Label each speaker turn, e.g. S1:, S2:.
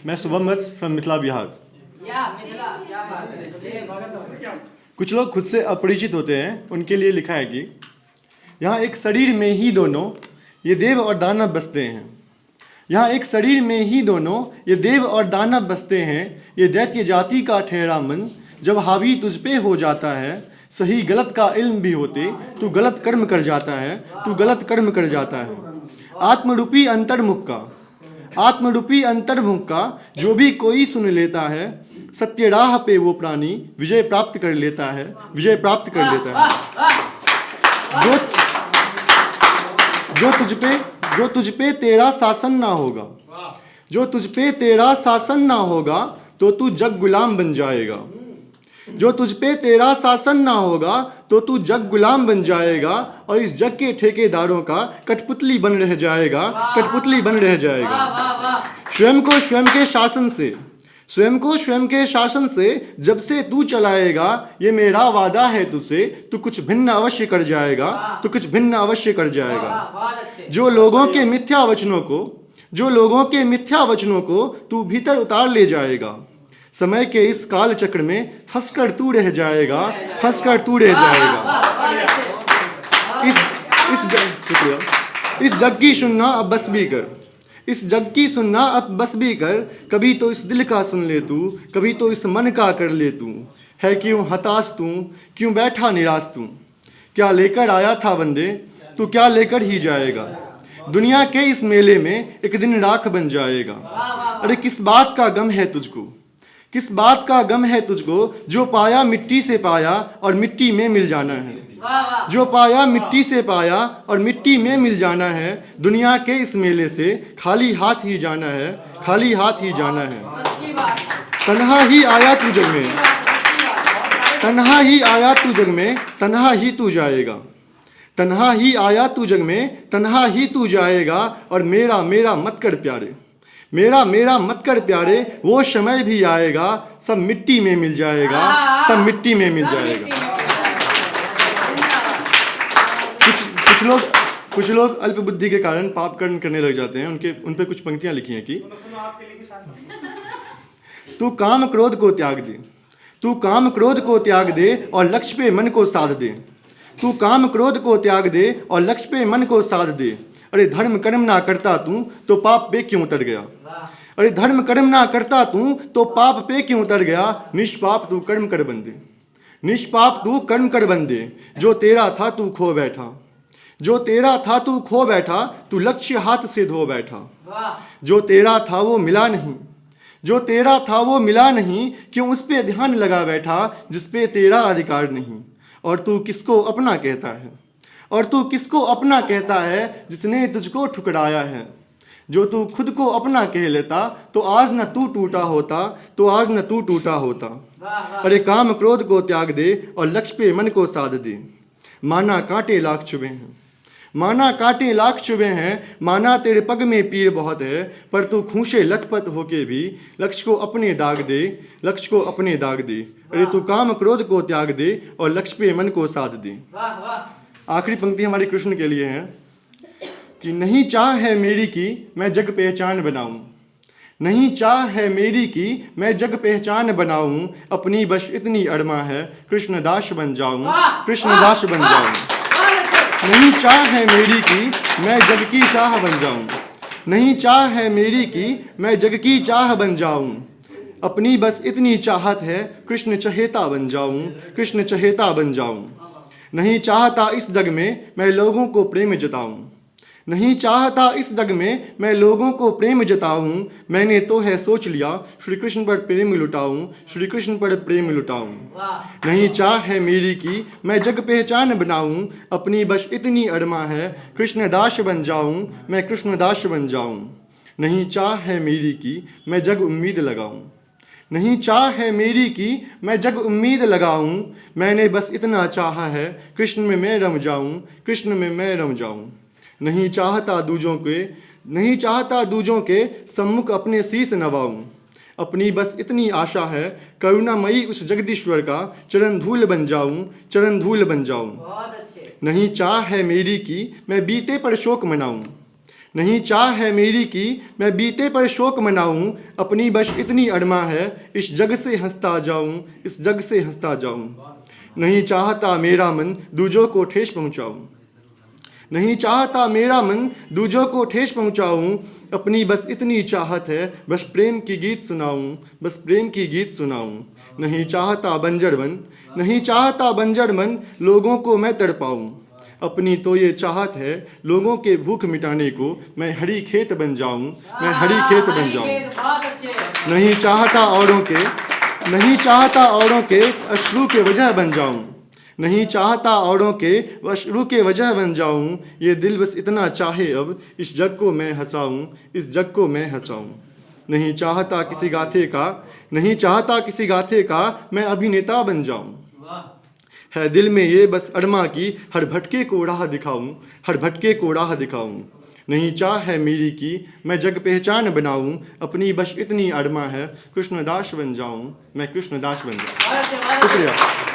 S1: मैं शुभम वत्स फ्रॉम मिथिला बिहार। कुछ लोग खुद से अपरिचित होते हैं, उनके लिए लिखा है कि यहाँ एक शरीर में ही दोनों ये देव और दानव बसते हैं। यहाँ एक शरीर में ही दोनों ये देव और दानव बसते हैं। ये दैत्य जाति का ठहरा मन जब हावी तुझ पे हो जाता है। सही गलत का इल्म भी होते तू गलत कर्म कर जाता है, तू गलत कर्म कर जाता है। आत्मरूपी अंतर्मुख का जो भी कोई सुन लेता है, सत्य राह पे वो प्राणी विजय प्राप्त कर लेता है, विजय प्राप्त कर लेता है। जो तुझ पे तेरा शासन ना होगा, जो तुझ पे तेरा शासन ना होगा तो तू जग गुलाम बन जाएगा। जो तुझ पे तेरा शासन ना होगा तो तू जग गुलाम बन जाएगा और इस जग के ठेकेदारों का कठपुतली बन रह जाएगा, कठपुतली बन रह जाएगा। स्वयं को स्वयं के शासन से जब से तू चलाएगा, ये मेरा वादा है तुझसे, तू कुछ भिन्न अवश्य कर जाएगा, तू कुछ भिन्न अवश्य कर जाएगा। जो लोगों के मिथ्या वचनों को तू भीतर उतार ले जाएगा, समय के इस काल चक्र में फंसकर तू रह जाएगा, फंसकर तू रह जाएगा। इस जग की सुनना अब बस भी कर, इस जग की सुनना अब बस भी कर। कभी तो इस दिल का सुन ले तू, कभी तो इस मन का कर ले तू। है क्यों हताश तू, क्यों बैठा निराश तू? क्या लेकर आया था बंदे, तू क्या लेकर ही जाएगा? दुनिया के इस मेले में एक दिन राख बन जाएगा। अरे किस बात का गम है तुझको, किस बात का गम है तुझको? जो पाया मिट्टी से पाया और मिट्टी में मिल जाना है, जो पाया मिट्टी से पाया और मिट्टी में मिल जाना है। दुनिया के इस मेले से खाली हाथ ही जाना है, खाली हाथ ही जाना है। तन्हा ही आया तू जग में, तन्हा ही आया तू जग में, तन्हा ही तू जाएगा। तन्हा ही आया तू जग में, तन्हा ही तू जाएगा। और मेरा मेरा मत कर प्यारे, मेरा मेरा मत कर प्यारे, वो समय भी आएगा, सब मिट्टी में मिल जाएगा, सब मिट्टी में मिल जाएगा। कुछ लोग अल्प बुद्धि के कारण पाप कर्म करने लग जाते हैं। उन पे कुछ पंक्तियां लिखी हैं कि तू काम क्रोध को त्याग दे, तू काम क्रोध को त्याग दे और लक्ष्य पे मन को साध दे। तू काम क्रोध को त्याग दे और लक्ष्य पे मन को साध दे। अरे धर्म कर्म ना करता तू तो पाप पे क्यों उतर गया? अरे धर्म कर्म ना करता तू तो पाप पे क्यों उतर गया? निष्पाप तू कर्म कर बंदे, निष्पाप तू कर्म कर बंदे। जो तेरा था तू खो बैठा, जो तेरा था तू खो बैठा, तू लक्ष्य हाथ से धो बैठा। जो तेरा था वो मिला नहीं, जो तेरा था वो मिला नहीं, क्यों उस पे ध्यान लगा बैठा जिस पे तेरा अधिकार नहीं। और तू किसको अपना कहता है, और तू किसको अपना कहता है जिसने तुझको ठुकराया है? जो तू खुद को अपना कह लेता तो आज न तू टूटा होता, तो आज न तू टूटा होता। अरे काम क्रोध को त्याग दे और लक्ष्य पे मन को साध दे। माना कांटे लाख चुभे हैं, माना कांटे लाख चुभे हैं, माना तेरे पग में पीर बहुत है, पर तू खूंशे लथपथ होके भी लक्ष्य को अपने दाग दे, लक्ष्य को अपने दाग दे। अरे तू काम क्रोध को त्याग दे और लक्ष्य पे मन को साध दे। आखिरी पंक्ति हमारी कृष्ण के लिए है कि नहीं चाह है मेरी की मैं जग पहचान बनाऊं, नहीं चाह है मेरी की मैं जग पहचान बनाऊं। अपनी बस इतनी अड़मा है कृष्ण दास बन जाऊं, कृष्ण दास बन जाऊं। नहीं चाह है मेरी की मैं जग की चाह बन जाऊं, नहीं चाह है मेरी की मैं जग की चाह बन जाऊं। अपनी बस इतनी चाहत है कृष्ण चहेता बन जाऊं, कृष्ण चहेता बन जाऊं। नहीं चाहता इस जग में मैं लोगों को प्रेम जताऊं, नहीं चाहता इस जग में मैं लोगों को प्रेम जताऊं। मैंने तो है सोच लिया श्री कृष्ण पर प्रेम लुटाऊं, श्री कृष्ण पर प्रेम लुटाऊं। नहीं चाह है मेरी की मैं जग पहचान बनाऊं, अपनी बस इतनी अरमा है कृष्ण दास बन जाऊं, मैं कृष्ण दास बन जाऊं। नहीं चाह है मेरी की मैं जग उम्मीद लगाऊं, नहीं चाह है मेरी की मैं जग उम्मीद लगाऊं। मैंने बस इतना चाहा है कृष्ण में मैं रम जाऊं, कृष्ण में मैं रम जाऊं। नहीं चाहता दूजों के सम्मुख अपने शीश नवाऊं। अपनी बस इतनी आशा है करुणामयी उस जगदीश्वर का चरण धूल बन जाऊं, चरण धूल बन जाऊं। नहीं चाह है मेरी की मैं बीते पर शोक मनाऊं, नहीं चाह है मेरी कि मैं बीते पर शोक मनाऊं, अपनी बस इतनी अरमा है इस जग से हंसता जाऊं, इस जग से हंसता जाऊं। नहीं चाहता मेरा मन दूजों को ठेस पहुंचाऊं, नहीं चाहता मेरा मन दूजों को ठेस पहुंचाऊं, अपनी बस इतनी चाहत है बस प्रेम की गीत सुनाऊं, बस प्रेम की गीत सुनाऊं। नहीं चाहता बंजर मन, नहीं चाहता बंजर मन लोगों को मैं तड़पाऊं, अपनी तो ये चाहत है लोगों के भूख मिटाने को मैं हरी खेत बन जाऊं, मैं हरी खेत बन जाऊं। नहीं चाहता औरों के, नहीं चाहता औरों के अश्रु के वजह बन जाऊं, नहीं चाहता औरों के अश्रु के वजह बन जाऊं। ये दिल बस इतना चाहे अब इस जग को मैं हंसाऊं, इस जग को मैं हंसाऊं। नहीं चाहता किसी गाथे का, नहीं चाहता किसी गाथे का मैं अभिनेता बन जाऊं, है दिल में ये बस अरमा की हर भटके को राह दिखाऊं, हर भटके को राह दिखाऊं। नहीं चाह है मेरी कि मैं जग पहचान बनाऊं, अपनी बस इतनी अरमा है कृष्णदास बन जाऊं, मैं कृष्णदास बन जाऊं। शुक्रिया।